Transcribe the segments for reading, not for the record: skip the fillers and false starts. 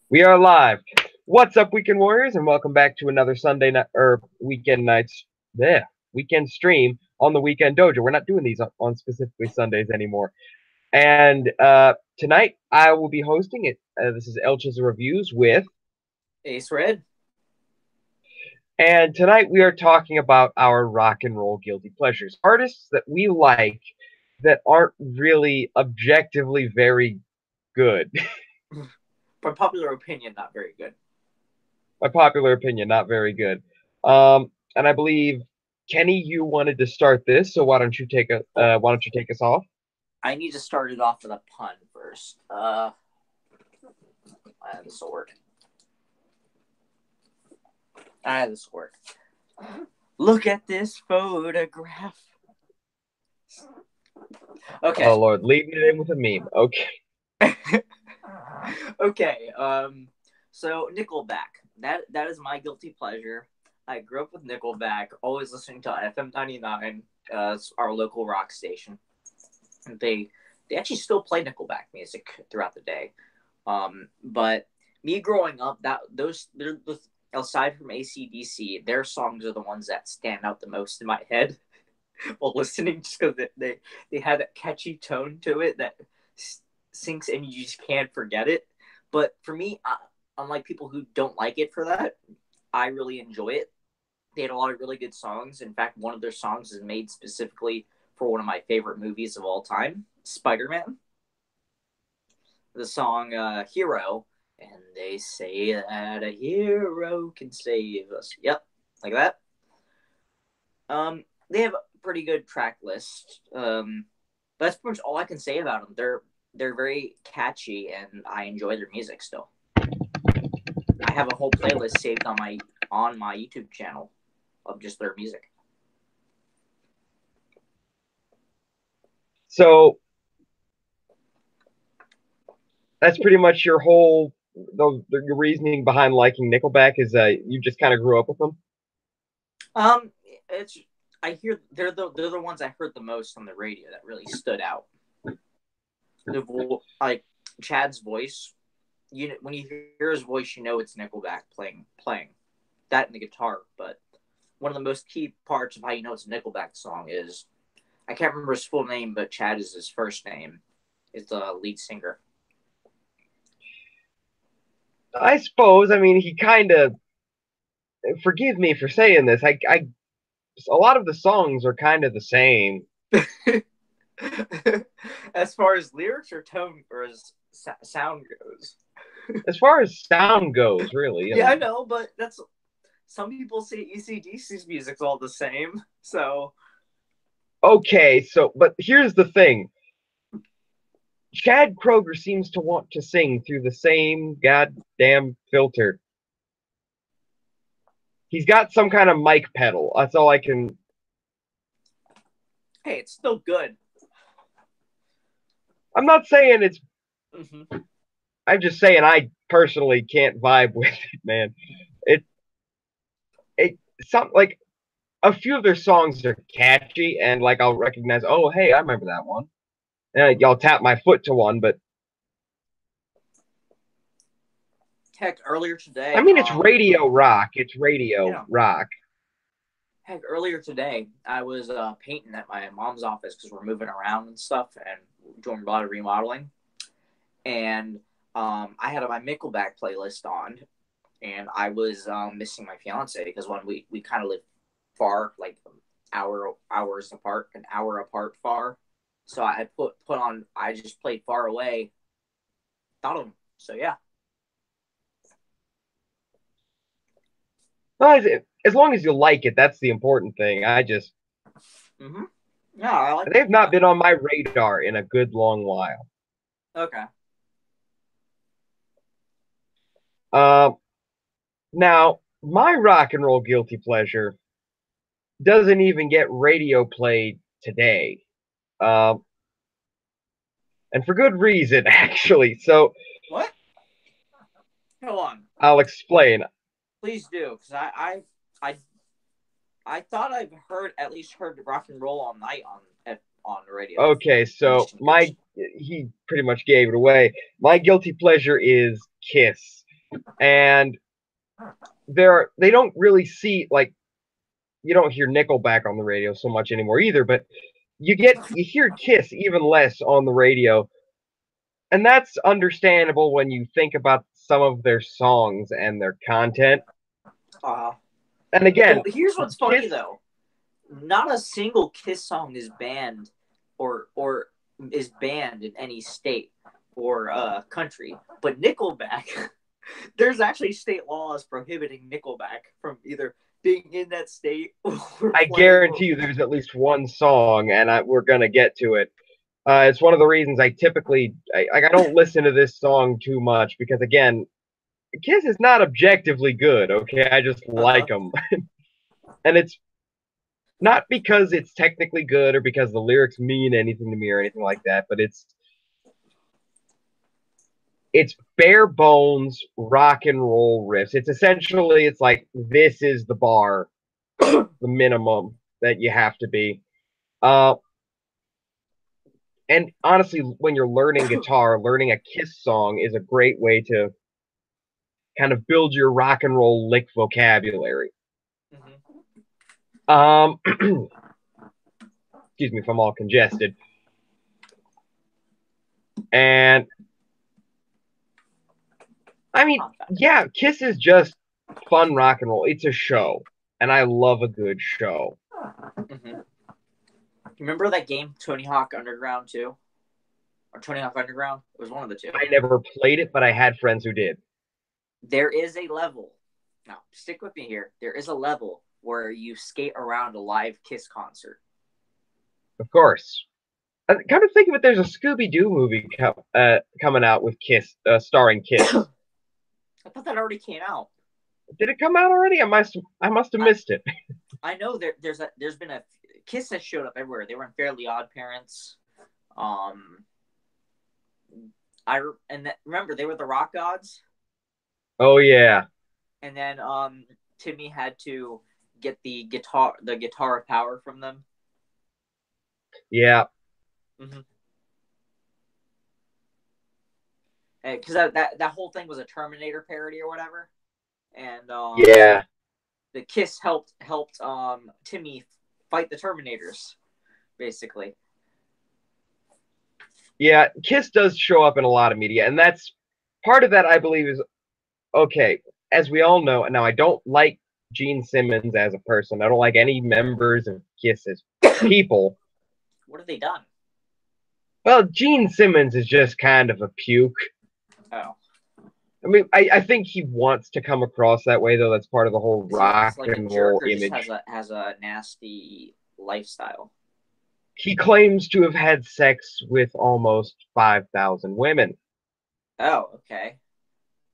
We are live. What's up, Weekend Warriors, and welcome back to another Sunday night or weekend nights. Weekend stream on the Weekend Dojo. We're not doing these on specifically Sundays anymore. And tonight I will be hosting it. This is El Chisel Reviews with, Ace Red. and tonight we are talking about our rock and roll guilty pleasures, artists that we like that aren't really objectively very good. By popular opinion, not very good. My popular opinion, not very good. And I believe Kenny, you wanted to start this, so Oh, why don't you take us off? I need to start it off with a pun first. I have the sword. I have the sword. Look at this photograph. Okay. Oh Lord, leaving it in with a meme. Okay. Okay. So Nickelback. That is my guilty pleasure. I grew up with Nickelback, always listening to FM 99, our local rock station. They they actually still play Nickelback music throughout the day. But me growing up, that those they're aside from ACDC, their songs are the ones that stand out the most in my head while listening, just because they had that catchy tone to it that sinks and you just can't forget it. But for me, unlike people who don't like it for that, I really enjoy it. They had a lot of really good songs. In fact, one of their songs is made specifically for one of my favorite movies of all time, Spider Man. The song Hero. And they say that a hero can save us. Yep, like that. They have a pretty good track list. But that's pretty much all I can say about them. They're very catchy, and I enjoy their music still. I have a whole playlist saved on my YouTube channel of just their music. So that's pretty much your whole your reasoning behind liking Nickelback is you just kind of grew up with them. It's I hear they're the ones I heard the most on the radio that really stood out. Like Chad's voice. When you hear his voice, you know it's Nickelback playing that and the guitar. But one of the most key parts of how you know it's a Nickelback song is I can't remember his full name, but Chad is his first name. Is the lead singer. I suppose. I mean, he kind of. Forgive me for saying this. A lot of the songs are kind of the same. As far as lyrics or tone or as sound goes. As far as sound goes, really. I Yeah, I mean, know, but that's some people say ECDC's music's all the same. So okay, so but here's the thing. Chad Kroger seems to want to sing through the same goddamn filter. He's got some kind of mic pedal. That's all I can. hey, it's still good. I'm not saying it's. Mm-hmm. I'm just saying I personally can't vibe with it, man. It it some like a few of their songs are catchy and like I'll recognize. Oh, hey, I remember that one. And y'all tap my foot to one, but Heck, earlier I today, mean it's radio rock. It's radio yeah, rock. heck, earlier today, I was painting at my mom's office because we're moving around and stuff and doing a lot of remodeling. And I had my Nickelback playlist on, and I was missing my fiance because when we kind of live far, like hours apart, an hour apart far. So I put on. I just played Far Away. Thought of him. So yeah. Well, as long as you like it, that's the important thing. Mm-hmm. Yeah, I like They've not Nickelback. been on my radar in a good long while. Okay. Uh, Now, my rock and roll guilty pleasure doesn't even get radio played today. Um, and for good reason, actually. So What? Hold on. I'll explain. Please do, because I I thought I've heard at least heard rock and roll all night on the radio. Okay, And so singers. he pretty much gave it away. My guilty pleasure is Kiss. And they don't really see, like, you don't hear Nickelback on the radio so much anymore either, but you hear Kiss even less on the radio, and that's understandable when you think about some of their songs and their content. Uh, And well, again, here's what's funny Kiss, though. Not a single Kiss song is banned or is banned in any state or country. But Nickelback, there's actually state laws prohibiting Nickelback from either being in that state or I playing. guarantee you there's at least one song, and we're gonna get to it. It's one of the reasons I typically I don't listen to this song too much because again, Kiss is not objectively good. Okay, I just like them, and it's not because it's technically good or because the lyrics mean anything to me or anything like that, but it's bare bones rock and roll riffs. It's essentially it's like this is the bar, the minimum that you have to be. And honestly, when you're learning guitar, learning a Kiss song is a great way to kind of build your rock and roll lick vocabulary. Excuse me if I'm all congested. And I mean, yeah, Kiss is just fun rock and roll. It's a show, and I love a good show. Remember that game, Tony Hawk Underground 2? Or Tony Hawk Underground? It was one of the two. I never played it, but I had friends who did. There is a level. Now, stick with me here. There is a level where you skate around a live Kiss concert. Of course. Come to think of it, there's a Scooby-Doo movie coming out with Kiss, starring Kiss. I thought that already came out. Did it come out already? I must have missed it. I know there's been a Kiss has showed up everywhere. They were in Fairly Odd Parents. Remember they were the Rock Gods. Oh yeah. And then Timmy had to get the guitar of power from them. Yeah. Because that whole thing was a Terminator parody or whatever, and yeah, the Kiss helped Timmy fight the Terminators, basically. Yeah, Kiss does show up in a lot of media, and that's part of that. I believe is okay. As we all know, now I don't like Gene Simmons as a person. I don't like any members of Kiss as people. What have they done? Well, Gene Simmons is just kind of a puke. Oh. I mean, I think he wants to come across that way, though. That's part of the whole rock and roll image. Has a nasty lifestyle. He claims to have had sex with almost 5,000 women. Oh, okay.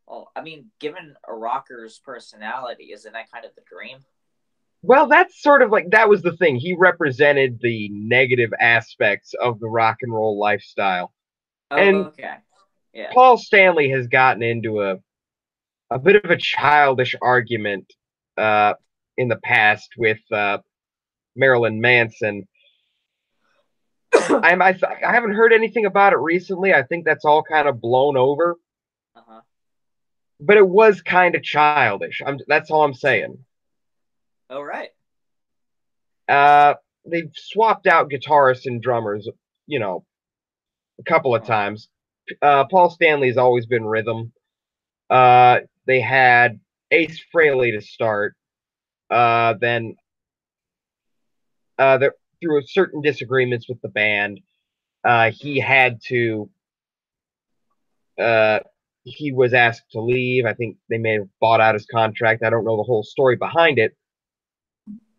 Well, I mean, given a rocker's personality, isn't that kind of the dream? Well, that's sort of like, that was the thing. He represented the negative aspects of the rock and roll lifestyle. Oh, and okay. Yeah. Paul Stanley has gotten into a bit of a childish argument in the past with Marilyn Manson. I haven't heard anything about it recently. I think that's all kind of blown over. But it was kind of childish. That's all I'm saying. Oh, right. They've swapped out guitarists and drummers, a couple of times. Paul Stanley's always been rhythm. They had Ace Frehley to start. Then through certain disagreements with the band, he had to. He was asked to leave. I think they may have bought out his contract. I don't know the whole story behind it.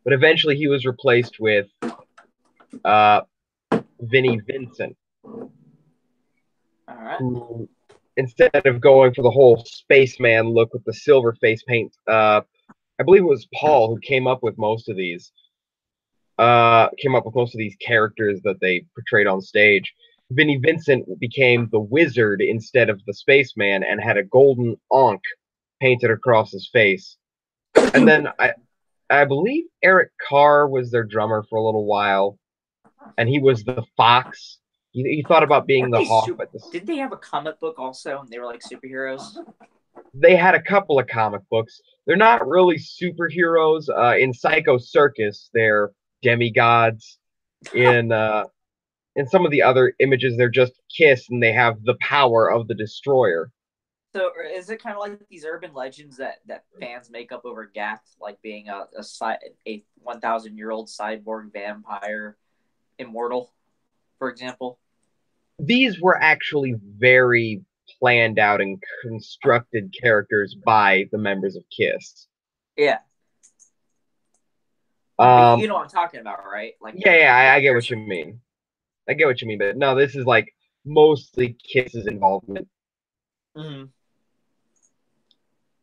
But eventually he was replaced with Vinnie Vincent. All right. Who, instead of going for the whole spaceman look with the silver face paint, I believe it was Paul who came up with most of these. Characters that they portrayed on stage. Vinnie Vincent became the wizard instead of the spaceman and had a golden ankh painted across his face. And then I believe Eric Carr was their drummer for a little while, and he was the fox. He thought about being the hawk. Didn't they have a comic book also, and they were like superheroes? they had a couple of comic books. They're not really superheroes. In Psycho Circus, they're demigods. In some of the other images, they're just Kiss, and they have the power of the Destroyer. So is it kind of like these urban legends that fans make up over Gath, like being a 1,000-year-old cyborg vampire immortal, for example? These were actually very planned out and constructed characters by the members of Kiss. Yeah, but Um, you know what I'm talking about, right? Like yeah, the I get what you mean. I get what you mean, but no, this is like mostly Kiss's involvement, Mm-hmm.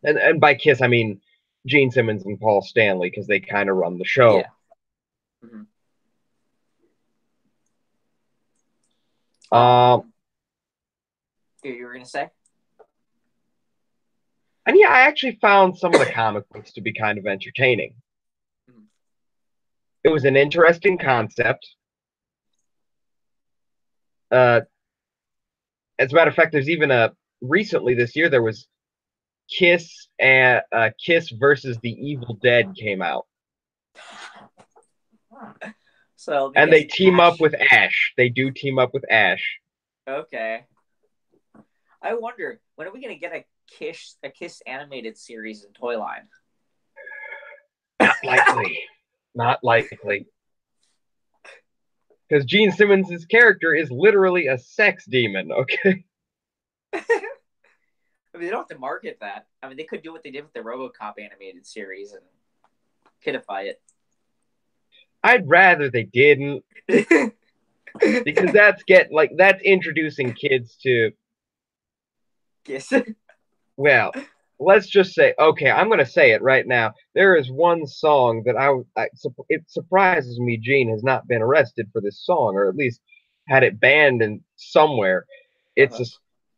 and by Kiss I mean Gene Simmons and Paul Stanley because they kind of run the Yeah. show. Mm-hmm. Um, You were gonna say? and yeah, I actually found some of the comic books to be kind of entertaining. Mm-hmm. It was an interesting concept. Uh, as a matter of fact, there's even a recently this year there was Kiss versus the Evil Dead came out, So let me and guess, they team up Ash. with Ash. They do team up with Ash. Okay. I wonder when are we gonna get a Kiss animated series in Toyline? Not likely. Not likely. Because Gene Simmons' character is literally a sex demon, okay? I mean, they don't have to market that. I mean, they could do what they did with the RoboCop animated series and kidify it. I'd rather they didn't, because that's introducing kids to, Kiss. well, let's just say, okay, I'm gonna say it right now. There is one song that it surprises me Gene has not been arrested for this song, or at least had it banned in somewhere. It's Uh-huh. a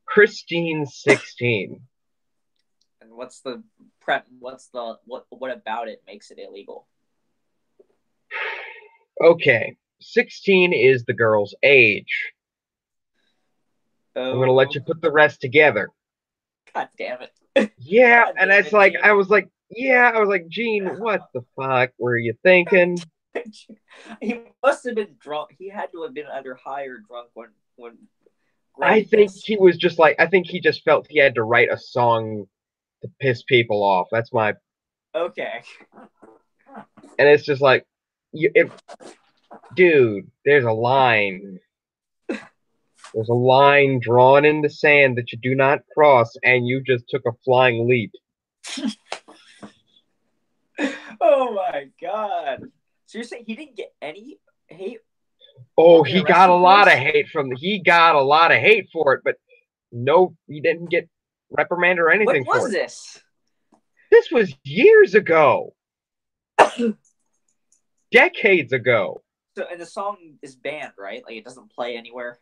Christine 16. And what's the prep? What's the what about it makes it illegal? Okay, 16 is the girl's age. I'm gonna let Oh, you put the rest together. god damn it! Yeah, God and damn it's it, like Gene. I was like, Gene, what the fuck were you thinking? He must have been drunk. He had to have been either high or drunk when I writing think this. he was just like, I think he just felt he had to write a song to piss people off. That's my, Okay. and it's just like, dude, there's a line. There's a line drawn in the sand that you do not cross, and you just took a flying leap. Oh my god. So you're saying he didn't get any hate Oh, or get he got a lot of hate for it, but no, he didn't get reprimanded or When anything for was it. this? This was years ago, decades ago. So and the song is banned, right? Like it doesn't play anywhere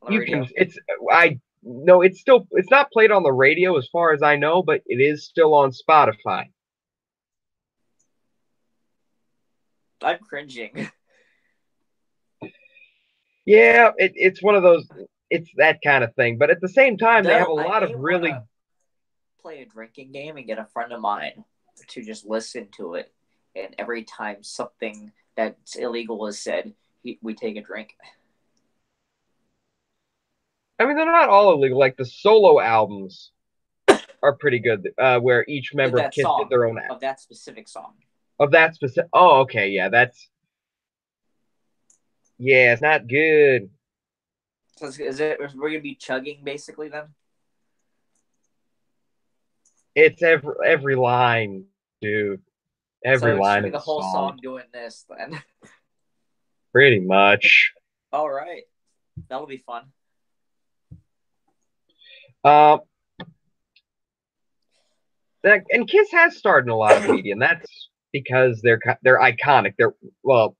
on the You can, radio. I no, it's not played on the radio as far as I know, but it is still on Spotify. I'm cringing. Yeah, it's one of those, it's that kind of thing. But at the same time, they have Though a I lot of may want really, to play a drinking game and get a friend of mine to just listen to it. And every time something that's illegal is said, we take a drink. I mean, they're not all illegal. Like the solo albums are pretty good, where each member of That Kiss did song, their own of that specific song. of that specific. Oh, okay, yeah, it's not good. So we're gonna be chugging basically then? It's every line, dude. Every So it should line be of the the whole song, song doing this then. pretty much. All right, that'll be fun. Um, and Kiss has starred in a lot of media, and that's because they're iconic. They're, well,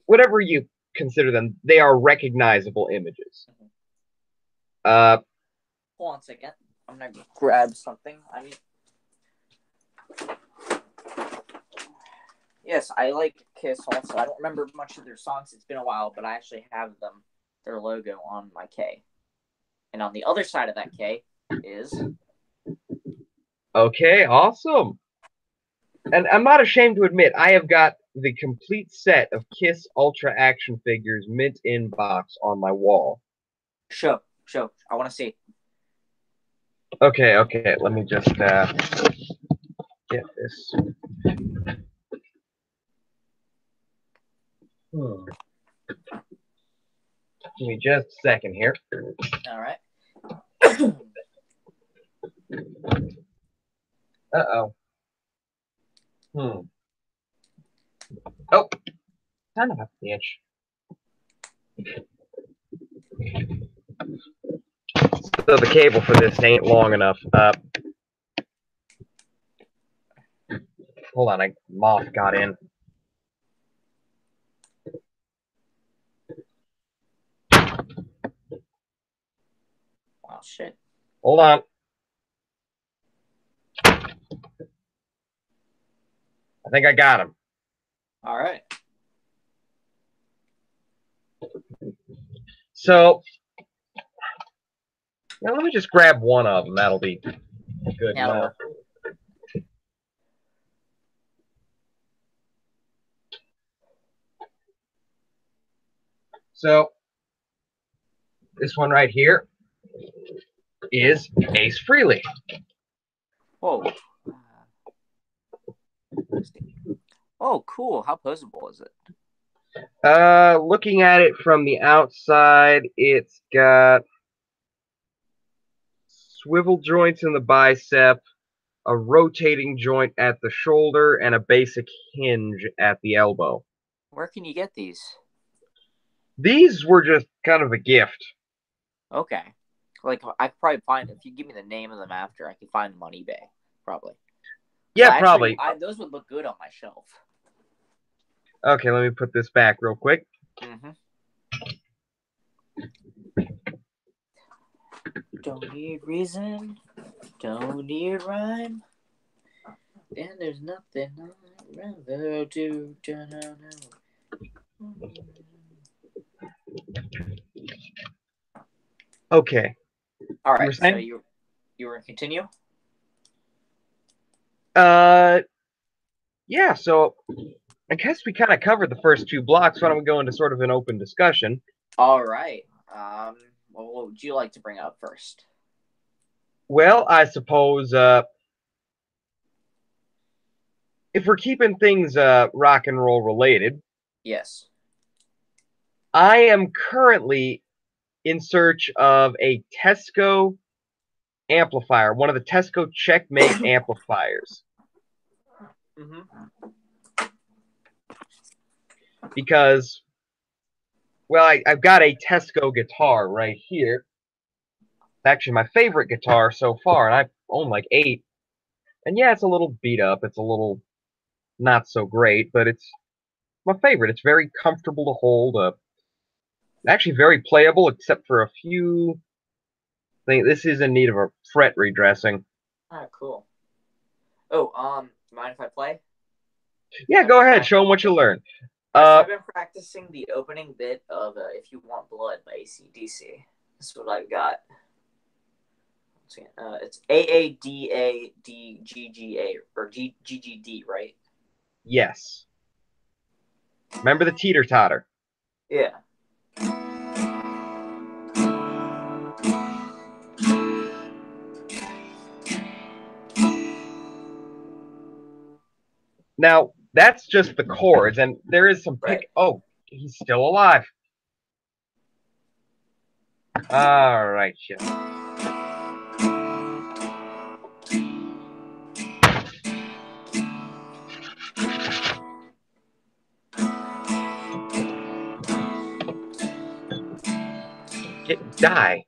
whatever you consider them, they are recognizable images. Uh, Hold on a second. I'm gonna grab something. Yes, I like Kiss also. I don't remember much of their songs. It's been a while, but I actually have their logo on my K. And on the other side of that K is Okay, awesome. And I'm not ashamed to admit, I have got the complete set of Kiss Ultra action figures mint in box on my wall. Show. I want to see. Okay, let me just get this. Give me just a second here. All right. Uh-oh. Oh, son of a bitch. So the cable for this ain't long enough. Hold on, a moth got in. Wow, shit. Hold on. I think I got him. All right. So, now let me just grab one of them. That'll be good Now enough. So, this one right here is Ace Frehley. Whoa. Oh, cool. How posable is it? Looking at it from the outside, it's got swivel joints in the bicep, a rotating joint at the shoulder, and a basic hinge at the elbow. Where can you get these? These were just kind of a gift. Okay. Like, I could probably find, if you give me the name of them after, I can find them on eBay. Probably. Yeah, well, probably. Actually, those would look good on my shelf. Okay, let me put this back real quick. Mm-hmm. Don't need reason, don't need rhyme, and there's nothing I'd rather do. Okay. All right, so saying? you were gonna continue? Yeah, so I guess we kind of covered the first two blocks. Why don't we go into sort of an open discussion? All right. Well, what would you like to bring up first? Well, I suppose if we're keeping things rock and roll related, Yes. I am currently in search of a Tesco amplifier, one of the Tesco Checkmate amplifiers. Mm-hmm. Because, well, I've got a Tesco guitar right here. It's actually my favorite guitar so far, and I've owned like 8. And yeah, it's a little beat up. It's a little not so great, but it's my favorite. It's very comfortable to hold. Actually, very playable, except for a few things. This is in need of a fret redressing. Ah, cool. Oh, mind if I play? Yeah, go ahead. Show them what you learned. So I've been practicing the opening bit of "If You Want Blood" by AC/DC. That's what I've got. It's AADADGGA or GGD, right? Yes. Remember the teeter totter? Yeah. Now, that's just the chords, and there is some pick. Right. Oh, he's still alive. All right, shit. Die.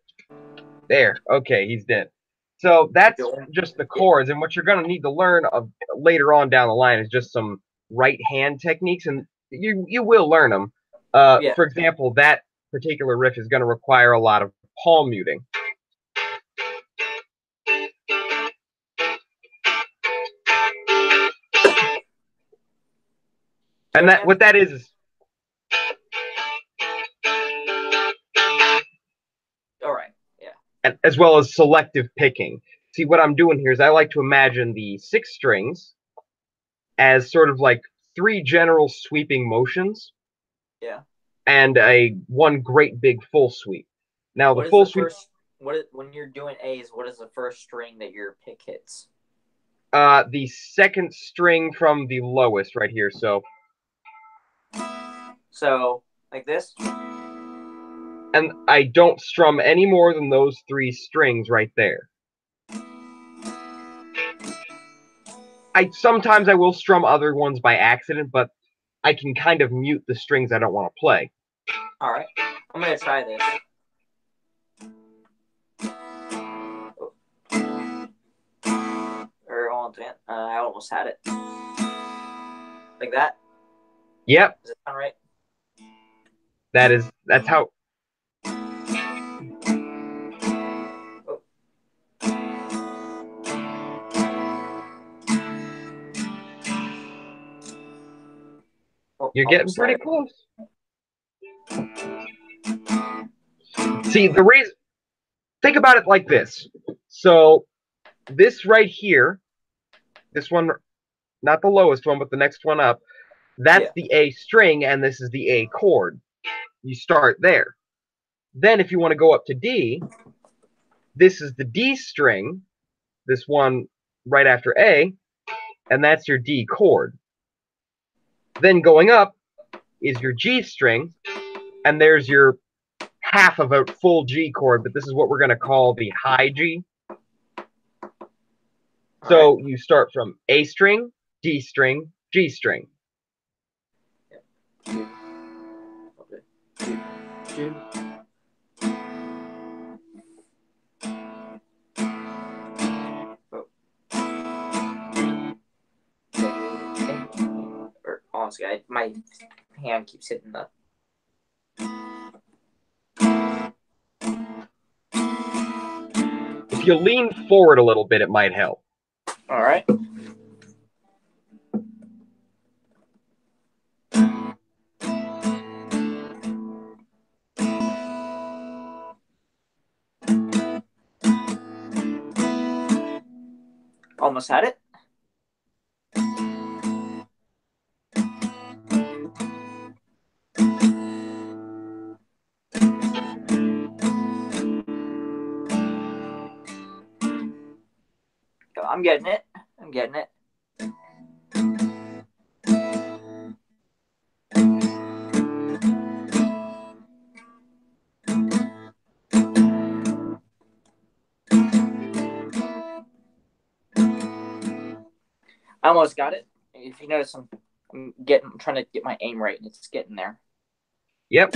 There. Okay, he's dead. So that's just the chords, and what you're going to need to learn of later on down the line is just some right hand techniques, and you will learn them. For example, that particular riff is going to require a lot of palm muting. And that what that is. All right. Yeah. As well as selective picking. see, what I'm doing here is I like to imagine the 6 strings as sort of like 3 general sweeping motions Yeah. and one great big full sweep. Now, the What is full the sweep, first? When you're doing A's? What is the first string that your pick hits? the second string from the lowest right here. So like this. And I don't strum any more than those 3 strings right there. Sometimes I will strum other ones by accident, but I can kind of mute the strings I don't want to play. All right, I'm gonna try this. I almost had it. Like that? Yep. Does it sound right? That's how. You're getting pretty close. See, think about it like this. So, this right here, this one, not the lowest one, but the next one up, that's the A string, and this is the A chord. You start there. Then, if you want to go up to D, this is the D string, this one right after A, and that's your D chord. Then going up is your G string, and there's your half of a full G chord, but this is what we're going to call the high G. So you start from A string, D string, G string. Honestly, my hand keeps hitting the. If you lean forward a little bit, it might help. All right. Almost had it. I'm getting it. I'm getting it. I almost got it. If you notice, I'm trying to get my aim right, and it's getting there. Yep.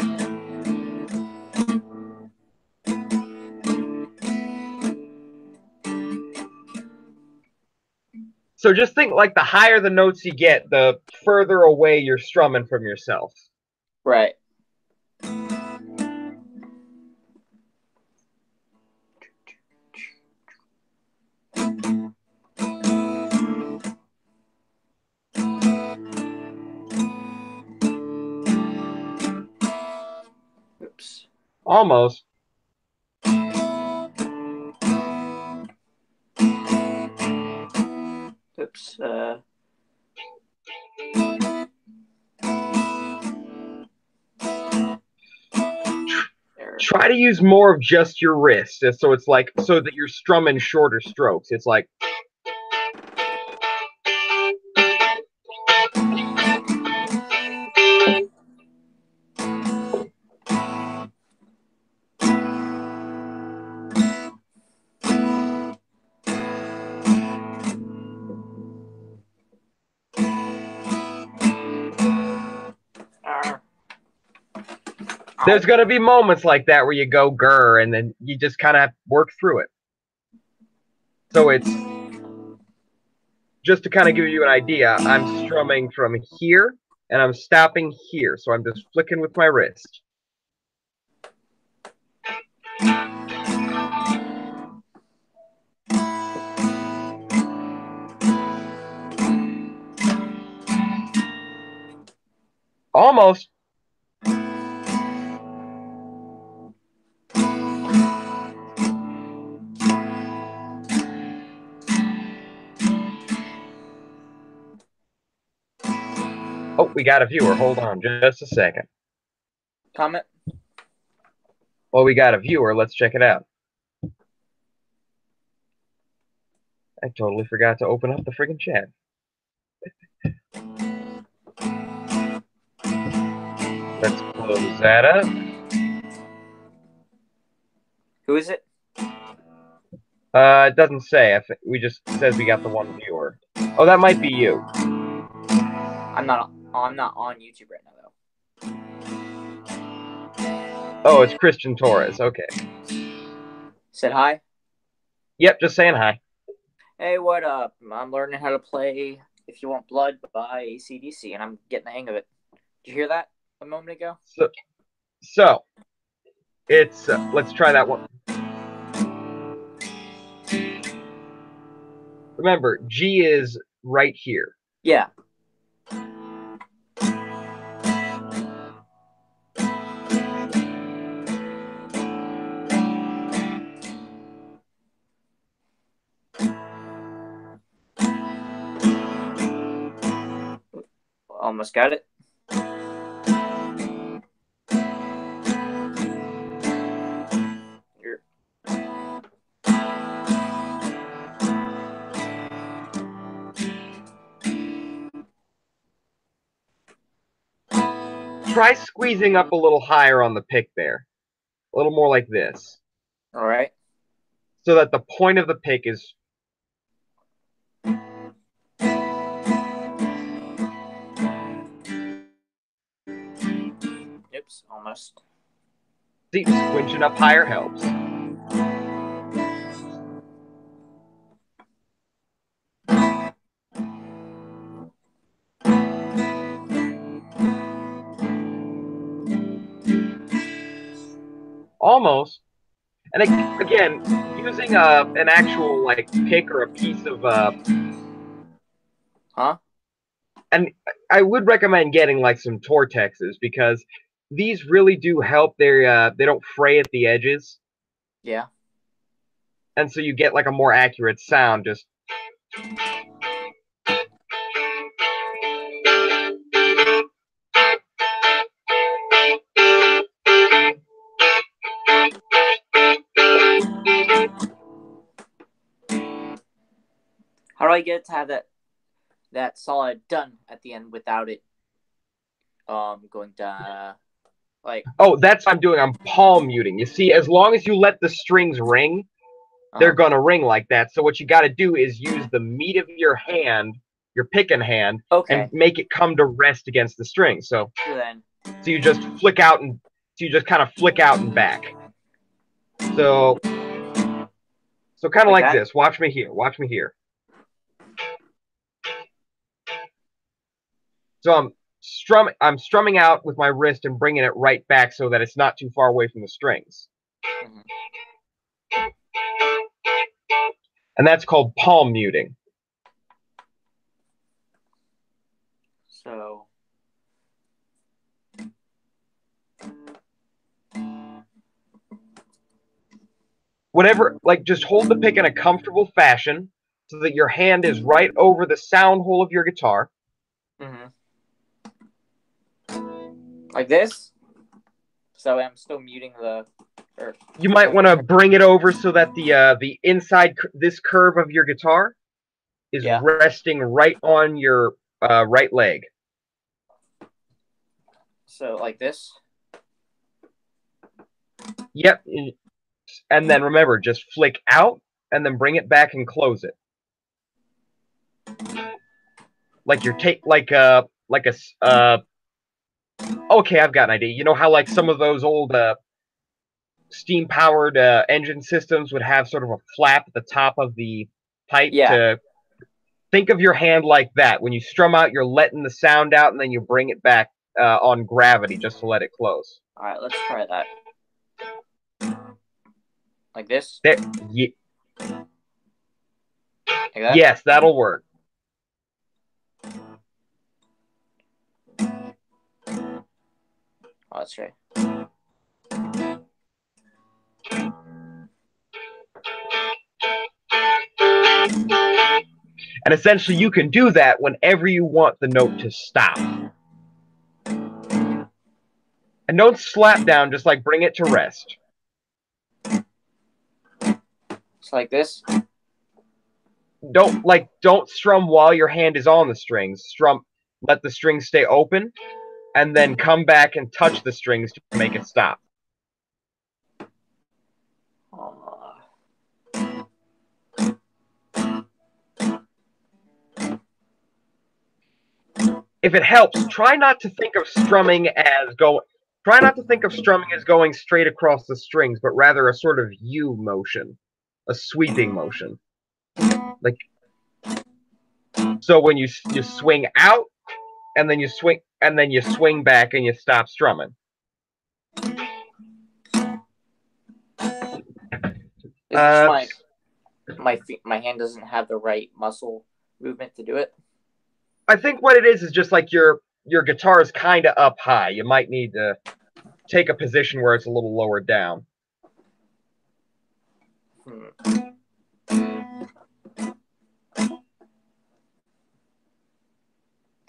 So just think like the higher the notes you get, the further away you're strumming from yourself. Right. Oops. Almost. Oops. Try to use more of just your wrist, so it's like so that you're strumming shorter strokes. It's like. There's going to be moments like that where you go grr, and then you just kind of work through it. So it's just to kind of give you an idea, I'm strumming from here, and I'm stopping here. So I'm just flicking with my wrist. Almost. Oh, we got a viewer. Hold on just a second. Comment. Well, we got a viewer. Let's check it out. I totally forgot to open up the friggin' chat. Let's close that up. Who is it? It doesn't say. We just says we got the one viewer. Oh, that might be you. I'm not on YouTube right now though. Oh, it's Christian Torres. Okay. Said hi. Yep, just saying hi. Hey, what up? I'm learning how to play If You Want Blood by AC/DC, and I'm getting the hang of it. Did you hear that a moment ago? So it's let's try that one. Remember, G is right here. Yeah. Almost got it. Try squeezing up a little higher on the pick there. A little more like this. All right. So that the point of the pick is... Oops, almost. See, squinching up higher helps. Almost. And again, using an actual like pick or a piece of and I would recommend getting like some Tortexes because these really do help. They don't fray at the edges. Yeah. And so you get like a more accurate sound. Just how do I get to have that solid done at the end without it going to like... Oh, that's what I'm doing. I'm palm muting. You see, as long as you let the strings ring, they're gonna ring like that. So what you got to do is use the meat of your hand, your picking hand, and make it come to rest against the string. So you just flick out and kind of flick out and back. So kind of like this. Watch me here. Watch me here. So I'm strumming out with my wrist and bringing it right back so that it's not too far away from the strings. Mm-hmm. And that's called palm muting. So whatever, like just hold the pick in a comfortable fashion so that your hand is right over the sound hole of your guitar. Mm-hmm. Like this? So I'm still muting the... You might want to bring it over so that the inside, this curve of your guitar is resting right on your right leg. So like this? Yep. And then remember, just flick out and then bring it back and close it. Like you're okay, I've got an idea. You know how like some of those old steam-powered engine systems would have sort of a flap at the top of the pipe to think of your hand like that. When you strum out, you're letting the sound out, and then you bring it back on gravity just to let it close. All right, let's try that. Like this? There, like that? Yes, that'll work. Oh, that's right. And essentially, you can do that whenever you want the note to stop. And don't slap down, just like bring it to rest. It's like this. Don't strum while your hand is on the strings. Let the strings stay open, and then come back and touch the strings to make it stop. If it helps, try not to think of strumming as going straight across the strings, but rather a sort of U motion, a sweeping motion. Like, so when you swing out, and then you swing back and you stop strumming. My hand doesn't have the right muscle movement to do it. I think what it is just like your guitar is kind of up high. You might need to take a position where it's a little lower down.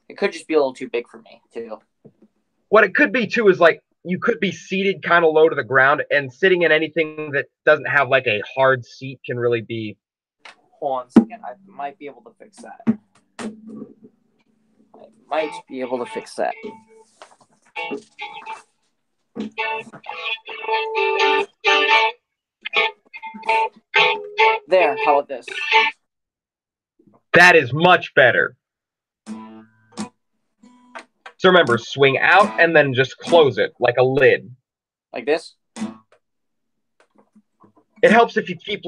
It could just be a little too big for me, too. What it could be, too, is like you could be seated kind of low to the ground, and sitting in anything that doesn't have like a hard seat can really be... Hold on a second. I might be able to fix that. There, how about this? That is much better. So remember, swing out and then just close it like a lid. Like this? It helps if you keep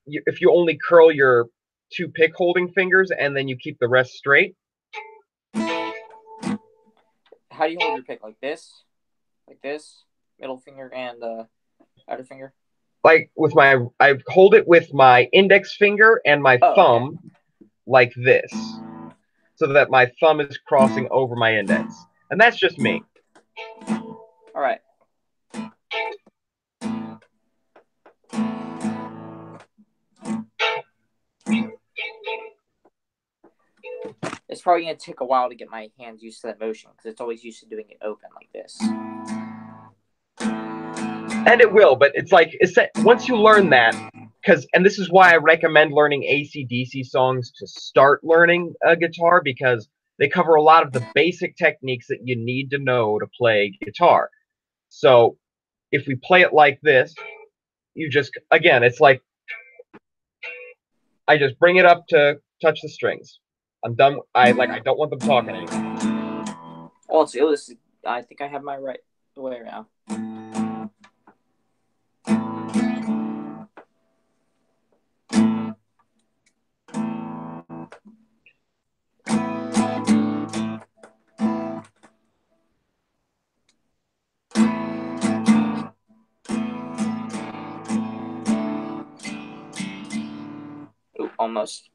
if you only curl your 2 pick holding fingers and then you keep the rest straight. How do you hold your pick? Like this? Like this? Middle finger and outer finger? I hold it with my index finger and my thumb, like this, so that my thumb is crossing over my index. And that's just me. All right. It's probably going to take a while to get my hands used to that motion, because it's always used to doing it open like this. And it will, but once you learn that, and this is why I recommend learning AC/DC songs to start learning a guitar, because they cover a lot of the basic techniques that you need to know to play guitar. So if we play it like this, it's like I just bring it up to touch the strings. I'm done. I don't want them talking anymore. Also, I think I have my right way now. Ooh, almost.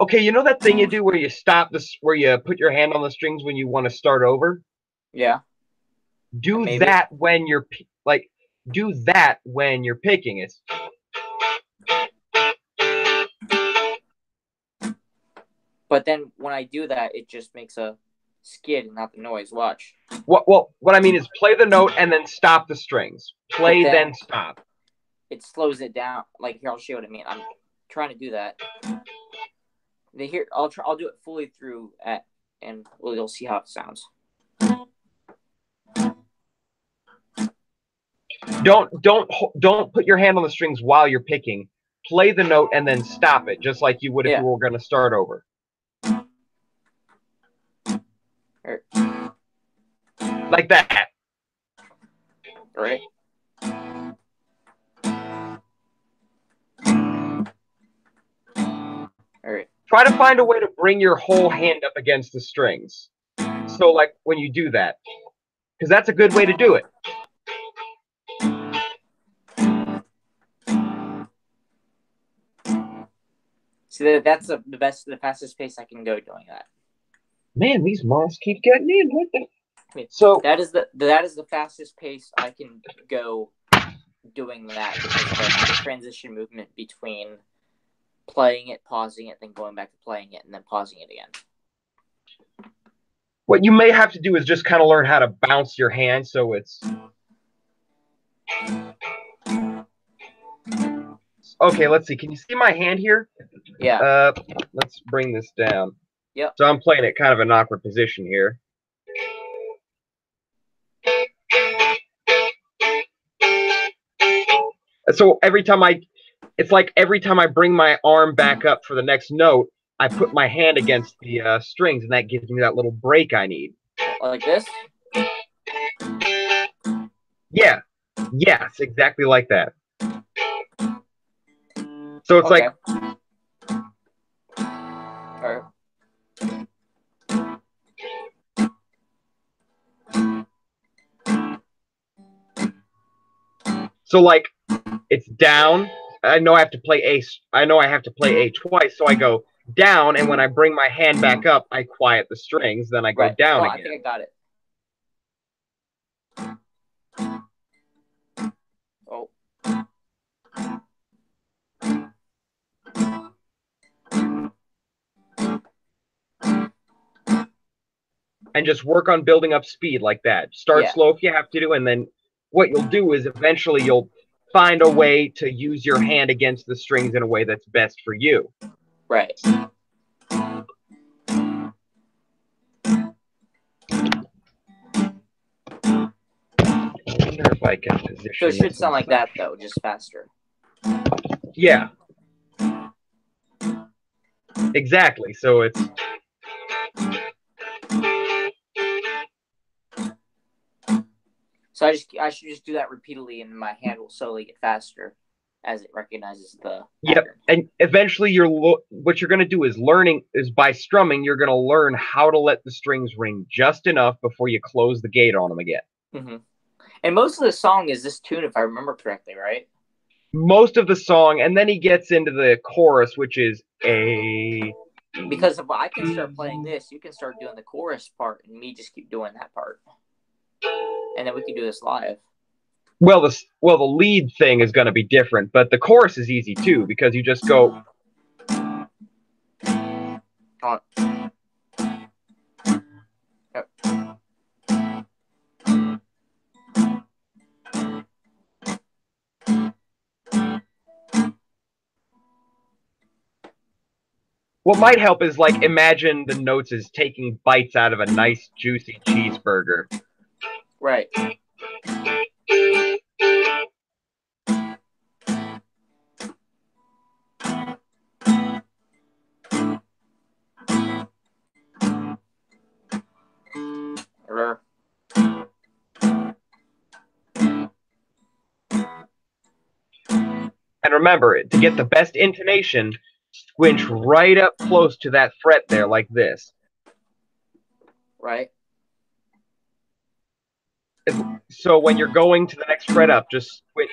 Okay, you know that thing you do where you where you put your hand on the strings when you want to start over? Yeah. Do that when you're picking it. But then when I do that, it just makes a skid and not the noise. Watch. What I mean is play the note and then stop the strings. Play, then stop. It slows it down. Like, here, I'll show you what I mean. I'm trying to do that. I'll do it fully through and you'll see how it sounds. Don't put your hand on the strings while you're picking. Play the note and then stop it, just like you would if you were going to start over. Like that. All right. All right. Try to find a way to bring your whole hand up against the strings. So, like, when you do that. Because that's a good way to do it. See, that's the fastest pace I can go doing that. Man, these moths keep getting in. What the? So that is the fastest pace I can go doing that because of the transition movement between playing it, pausing it, then going back to playing it, and then pausing it again. What you may have to do is just kind of learn how to bounce your hand so it's... Okay, let's see. Can you see my hand here? Yeah. Let's bring this down. Yep. So I'm playing it kind of an awkward position here. So it's like every time I bring my arm back up for the next note, I put my hand against the strings, and that gives me that little break I need. Like this? Yeah. Yes, exactly like that. So it's Okay. like... All right. So like it's down. I know I have to play A twice, so I go down, and when I bring my hand back up, I quiet the strings, then I go down again. I think I got it. Oh. And just work on building up speed like that. Start slow if you have to do, and then what you'll do is eventually you'll find a way to use your hand against the strings in a way that's best for you. Right. I wonder if I can position. So it should sound like that though, just faster. Yeah. Exactly. So it's... So I should just do that repeatedly, and my hand will slowly get faster as it recognizes the pattern. Yep. And eventually what you're going to do is by strumming, you're going to learn how to let the strings ring just enough before you close the gate on them again. Mm-hmm. And most of the song is this tune, if I remember correctly, right? Most of the song, and then he gets into the chorus, which is A. Because if I can start playing this, you can start doing the chorus part, and me just keep doing that part. And then we can do this live. Well, the lead thing is going to be different, but the chorus is easy too, because you just go... Yep. What might help is, like, imagine the notes as taking bites out of a nice, juicy cheeseburger. Right. And remember, to get the best intonation, squinch right up close to that fret there, like this. Right. So when you're going to the next fret up, just squinch.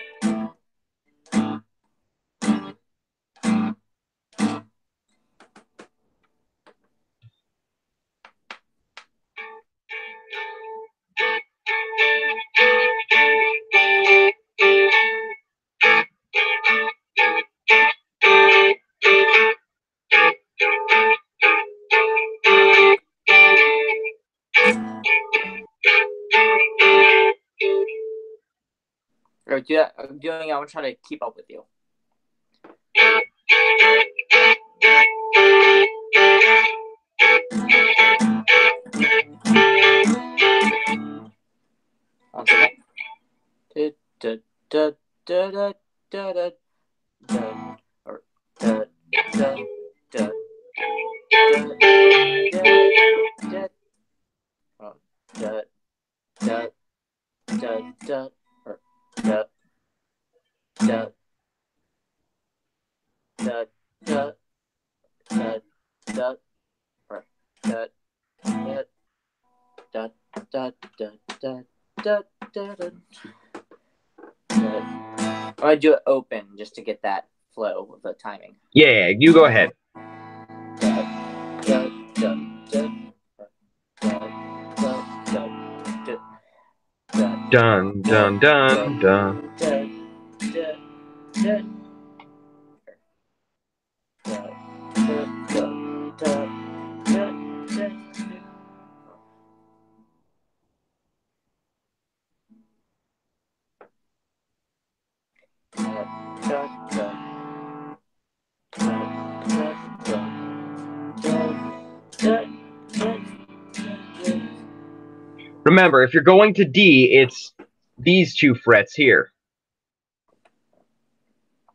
I'm doing. I'm trying to keep up with you. One second. I do it open just to get that flow of the timing. Yeah, you go ahead. Dun dun dun dun. Remember, if you're going to D, it's these two frets here.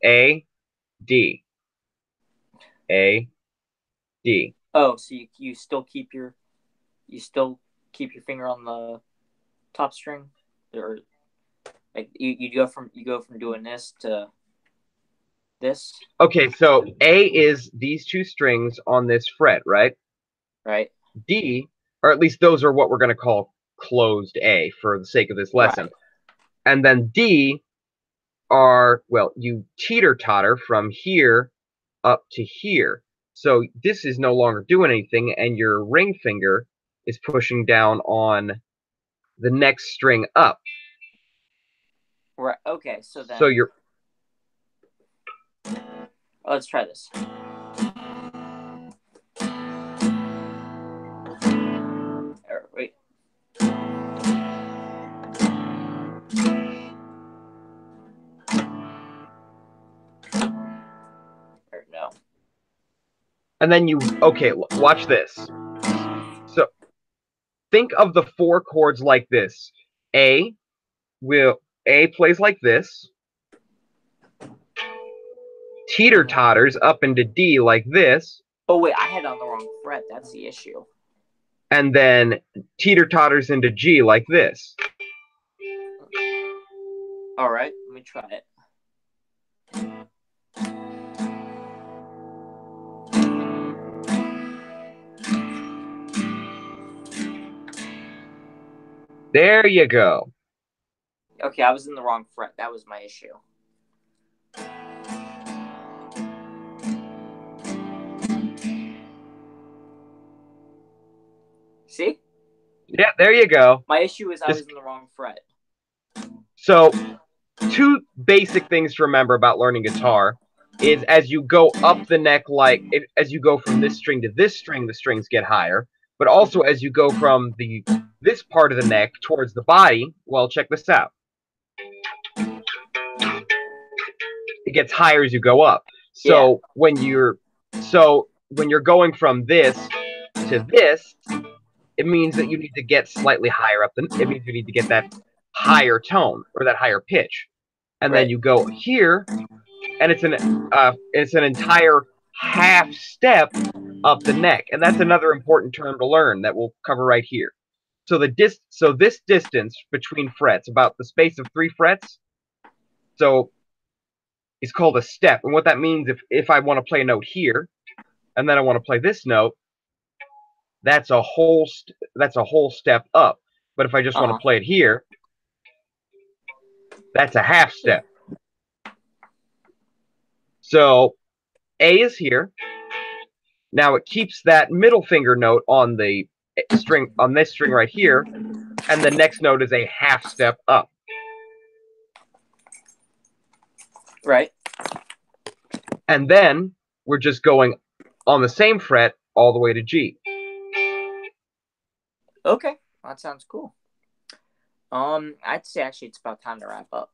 A, D. A, D. Oh, so you still keep your finger on the top string, or like you go from doing this to this. Okay, so A is these two strings on this fret, right? Right. D, or at least those are what we're going to call closed A for the sake of this lesson. Right. And then D are, well, you teeter-totter from here up to here. So this is no longer doing anything, and your ring finger is pushing down on the next string up. Right. Okay. So then. So you're. Let's try this. Wait. Or no. And then you, okay, watch this. So think of the four chords like this. A plays like this. Teeter-totters up into D like this. Oh wait, I had it on the wrong fret. That's the issue. And then teeter-totters into G like this. All right, let me try it. There you go. Okay, I was in the wrong fret. That was my issue. See? Yeah, there you go. My issue is I was in the wrong fret. So, two basic things to remember about learning guitar is as you go up the neck, as you go from this string to this string, the strings get higher. But also as you go from this part of the neck towards the body, well, check this out. It gets higher as you go up. So when you're going from this to this, it means that you need to get slightly higher up. It means you need to get that higher tone or that higher pitch, and then you go here, and it's an entire half step up the neck, and that's another important term to learn that we'll cover right here. So this distance between frets, about the space of 3 frets, so it's called a step. And what that means, if I want to play a note here, and then I want to play this note, that's a whole step up. But if I just want to play it here, that's a half step. So A is here. Now it keeps that middle finger note on the string, on this string right here, and the next note is a half step up. Right. And then we're just going on the same fret all the way to G. Okay, that sounds cool. I'd say actually it's about time to wrap up.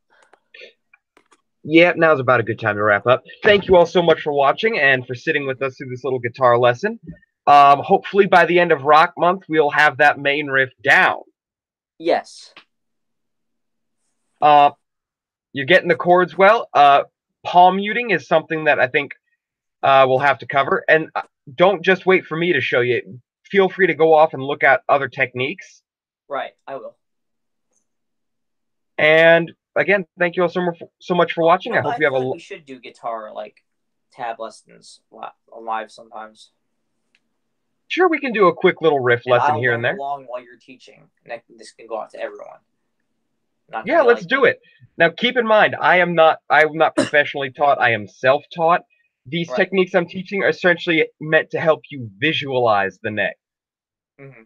Yeah, now's about a good time to wrap up. Thank you all so much for watching and for sitting with us through this little guitar lesson. Hopefully by the end of Rock Month, we'll have that main riff down. Yes. You're getting the chords well. Palm muting is something that I think we'll have to cover. And don't just wait for me to show you. Feel free to go off and look at other techniques. Right, I will. And again, thank you all so much for watching. I hope you have we should do guitar tab lessons live sometimes. Sure, we can do a quick little riff lesson here and there. Along while you're teaching, and this can go out to everyone. Yeah, let's do it. Now, keep in mind, I am not professionally taught. I am self-taught. These techniques I'm teaching are essentially meant to help you visualize the neck. Mm-hmm.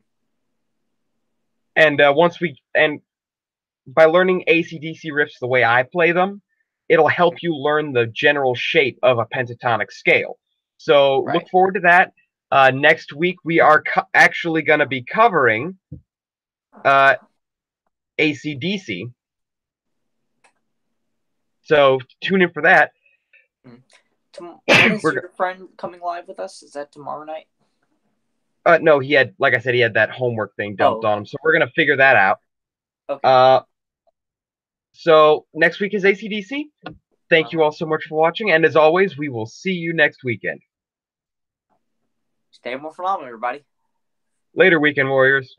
And by learning AC/DC riffs the way I play them, it'll help you learn the general shape of a pentatonic scale. So Right. look forward to that. Next week we are actually going to be covering AC/DC. So tune in for that. When is your friend coming live with us? Is that tomorrow night? No, he had, like I said, he had that homework thing dumped on him. So we're going to figure that out. Okay. So next week is AC/DC. Thank you all so much for watching. And as always, we will see you next weekend. Stay more phenomenal, everybody. Later, Weekend Warriors.